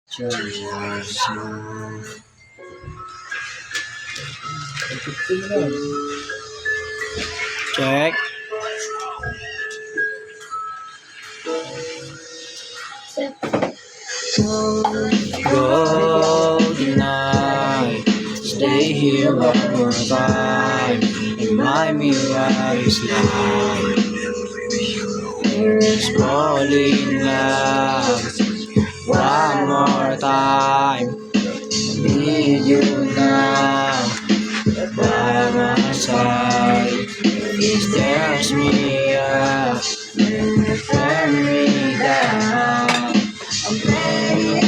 Check. Good night. Stay here one more time. Remind me why it's life. Here's falling love. One more time. Need you now. By my side. It stares me up. Turn me down. I'm begging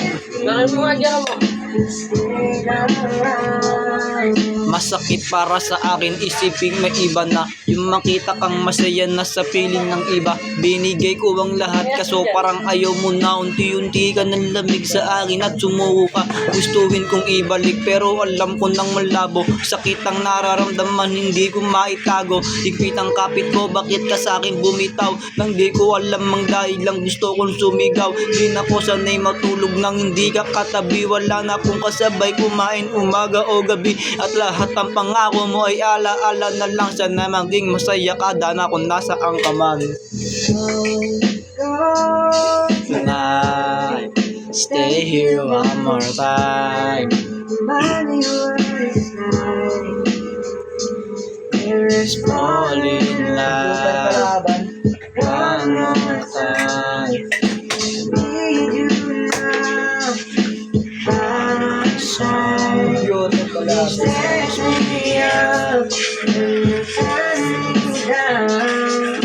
masakit para sa akin isipin may iba na yung makita kang masaya na sa piling ng iba. Binigay ko ang lahat kaso parang ayaw mo na. Unti-unti ka ng lamig sa akin at sumuko ka. Gustuin kong ibalik pero alam ko nang malabo. Sakit ang nararamdaman hindi ko maitago. Higpit ang kapit ko bakit ka sa akin bumitaw. Nang di ko alam ang dahil lang gusto kong sumigaw. Di na ko sanay matulog nang hindi ka katabi. Wala na akong kasabay kumain umaga o gabi. At lahat ang pangako mo ay ala-ala na lang. Sana maging masaya ka dana kung nasaan ka man. Tonight, stay here one more time. Here's falling love. One more time. Need you now. By my side. Stares me up. Turn me down.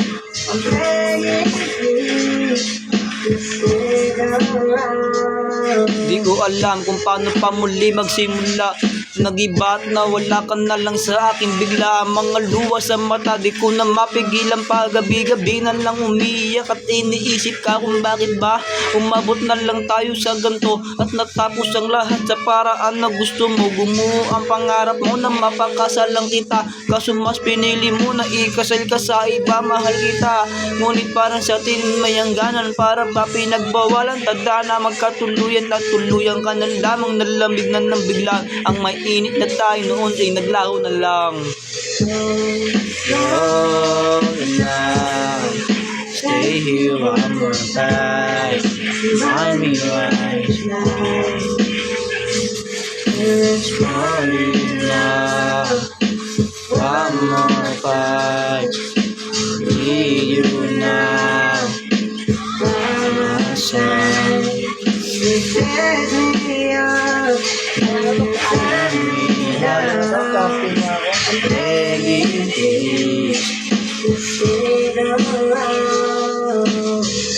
I'm begging you to stay around. Di ko alam kung paano pa muli magsimula. Nagibat na wala ka na lang sa akin bigla. Mga luha sa mata di ko na mapigilan pa. Gabi-gabi na lang umiiyak at iniisip ka kung bakit ba umabot na lang tayo sa ganto. At natapos ang lahat sa paraan na gusto mo. Gumuho ang pangarap mo na mapakasalang kita. Kaso mas pinili mo na ikasal ka sa iba. Mahal kita ngunit parang sa atin may hangganan. Para ba pinagbawalan tadhana magkatuluyan at tuluyan ka na lamang. Nalamig na ng bigla ang may init na tayo noon ay naglaho na lang. Stay here one more time. Remind me why it's life. Here's falling love. One more fight. Need you now. By my side. It tears me up. I'm begging you to